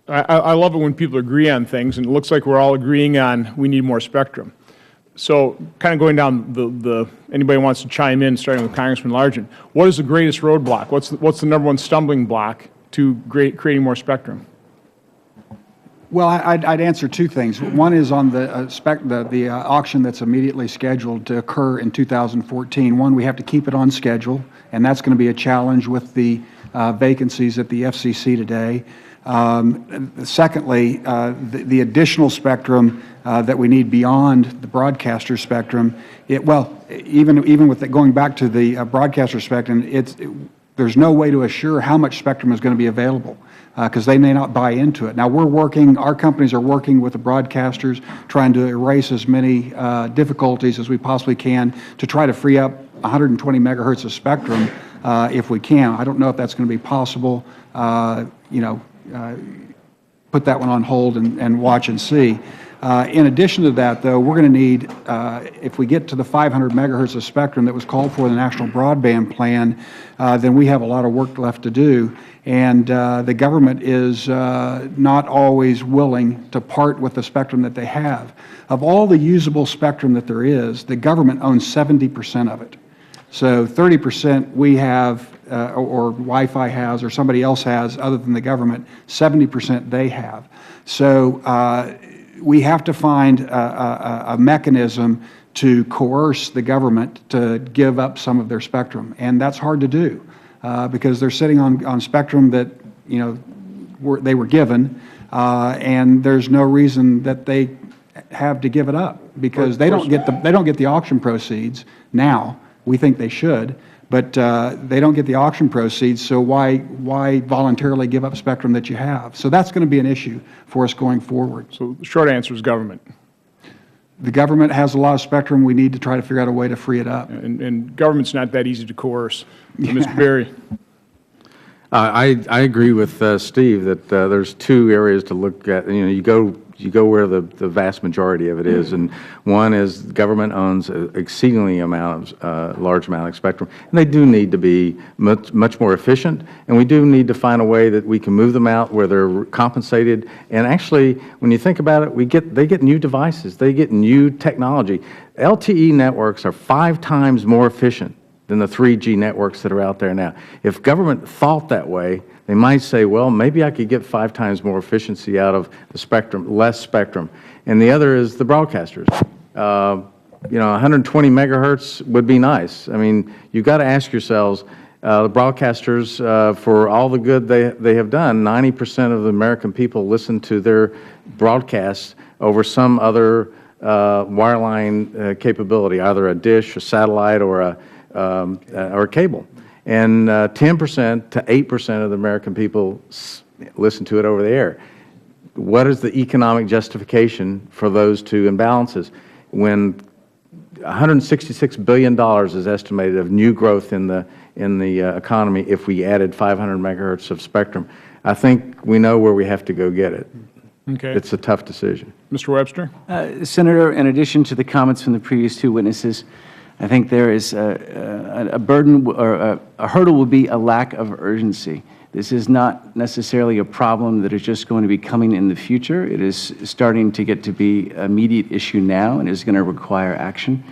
I love it when people agree on things, and it looks like we're all agreeing on we need more spectrum. So kind of going down anybody wants to chime in, starting with Congressman Largent, what is the greatest roadblock? What's the number one stumbling block to creating more spectrum? Well, I'd answer two things. One is on the auction that's immediately scheduled to occur in 2014. One, we have to keep it on schedule, and that's going to be a challenge with the vacancies at the FCC today. Secondly, the additional spectrum that we need beyond the broadcaster spectrum, even with going back to the broadcaster spectrum, there's no way to assure how much spectrum is going to be available because they may not buy into it. Now, our companies are working with the broadcasters, trying to erase as many difficulties as we possibly can to try to free up 120 megahertz of spectrum if we can. I don't know if that's going to be possible. Put that one on hold and watch and see. In addition to that, though, we're going to need, if we get to the 500 megahertz of spectrum that was called for in the National Broadband Plan, then we have a lot of work left to do. And the government is not always willing to part with the spectrum that they have. Of all the usable spectrum that there is, the government owns 70% of it. So 30% we have, or Wi-Fi has, or somebody else has other than the government, 70% they have. So we have to find a mechanism to coerce the government to give up some of their spectrum, and that's hard to do because they're sitting on spectrum that they were given, and there's no reason that they have to give it up because they don't get the auction proceeds now. We think they should, but they don't get the auction proceeds, so why voluntarily give up spectrum that you have? So that's going to be an issue for us going forward. So the short answer is government. The government has a lot of spectrum. We need to try to figure out a way to free it up. And government's not that easy to coerce. Mr. Berry. I agree with Steve that there's two areas to look at. You go where the vast majority of it is, and one is government owns an exceedingly large amount of spectrum, and they do need to be much more efficient, and we do need to find a way that we can move them out where they're compensated. And actually, when you think about it, they get new devices, they get new technology. LTE networks are 5 times more efficient than the 3G networks that are out there now. If government thought that way, they might say, well, maybe I could get 5 times more efficiency out of the spectrum, less spectrum. And the other is the broadcasters. 120 megahertz would be nice. I mean, you've got to ask yourselves, the broadcasters, for all the good they have done, 90% of the American people listen to their broadcasts over some other wireline capability, either a dish, a satellite, or a cable. And 10% to 8% of the American people listen to it over the air. What is the economic justification for those two imbalances when $166 billion is estimated of new growth in the economy if we added 500 megahertz of spectrum? I think we know where we have to go get it. Okay. It's a tough decision. Mr. Webster? Senator, in addition to the comments from the previous two witnesses, I think there is a burden or a hurdle will be a lack of urgency. This is not necessarily a problem that is just going to be coming in the future. It is starting to get to be an immediate issue now and is going to require action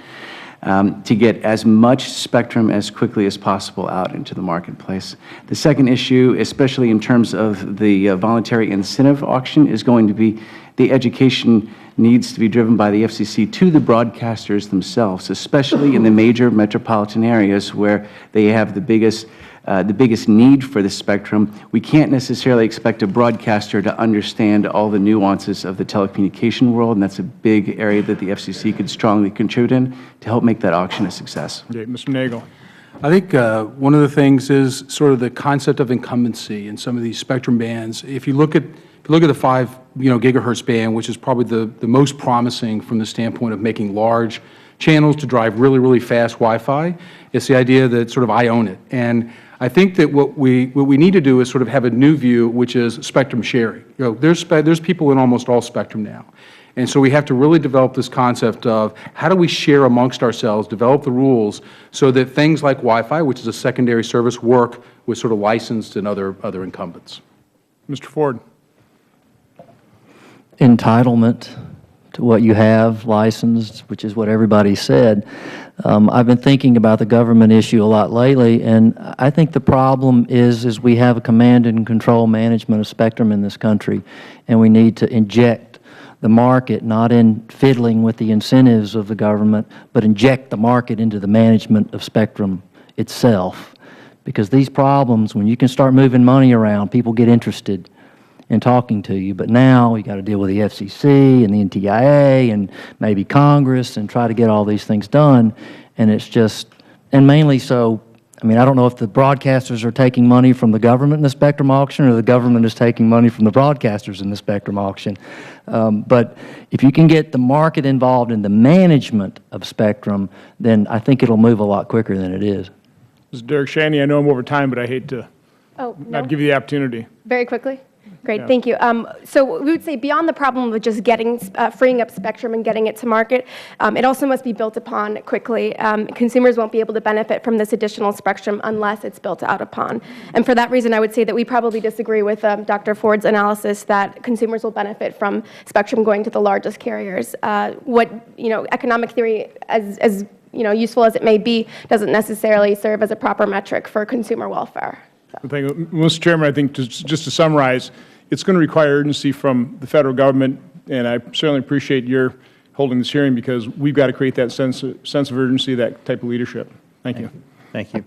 to get as much spectrum as quickly as possible out into the marketplace. The second issue, especially in terms of the voluntary incentive auction, is going to be the education needs to be driven by the FCC to the broadcasters themselves, especially in the major metropolitan areas where they have the biggest need for the spectrum. We can't necessarily expect a broadcaster to understand all the nuances of the telecommunication world, and that's a big area that the FCC could strongly contribute in to help make that auction a success. Okay, Mr. Nagel. I think one of the things is sort of the concept of incumbency in some of these spectrum bands. If you look at the 5 gigahertz band, which is probably the most promising from the standpoint of making large channels to drive really, really fast Wi-Fi, it's the idea that sort of I own it. And I think that what we need to do is sort of have a new view, which is spectrum sharing. There's people in almost all spectrum now. And so we have to really develop this concept of how do we share amongst ourselves, develop the rules so that things like Wi-Fi, which is a secondary service, work with sort of licensed and other incumbents. Mr. Ford. Entitlement to what you have licensed, which is what everybody said. I've been thinking about the government issue a lot lately, and I think the problem is we have a command and control management of spectrum in this country, and we need to inject the market, not in fiddling with the incentives of the government, but inject the market into the management of spectrum itself. Because these problems, when you can start moving money around, people get interested in talking to you. But now you got to deal with the FCC and the NTIA and maybe Congress and try to get all these things done. And it's just, and mainly so, I mean, I don't know if the broadcasters are taking money from the government in the spectrum auction or the government is taking money from the broadcasters in the spectrum auction. But if you can get the market involved in the management of spectrum, then I think it'll move a lot quicker than it is. This is Derek Shaney. I know I'm over time, but I hate to Oh, not no. give you the opportunity. Very quickly? Great, thank you. So we would say beyond the problem of just getting, freeing up spectrum and getting it to market, it also must be built upon quickly. Consumers won't be able to benefit from this additional spectrum unless it's built out upon. And for that reason, I would say that we probably disagree with Dr. Ford's analysis that consumers will benefit from spectrum going to the largest carriers. Economic theory, as useful as it may be, doesn't necessarily serve as a proper metric for consumer welfare. Thank you. Mr. Chairman, I think just to summarize, it's going to require urgency from the Federal Government, and I certainly appreciate your holding this hearing because we've got to create that sense of urgency, that type of leadership. Thank you. Thank you.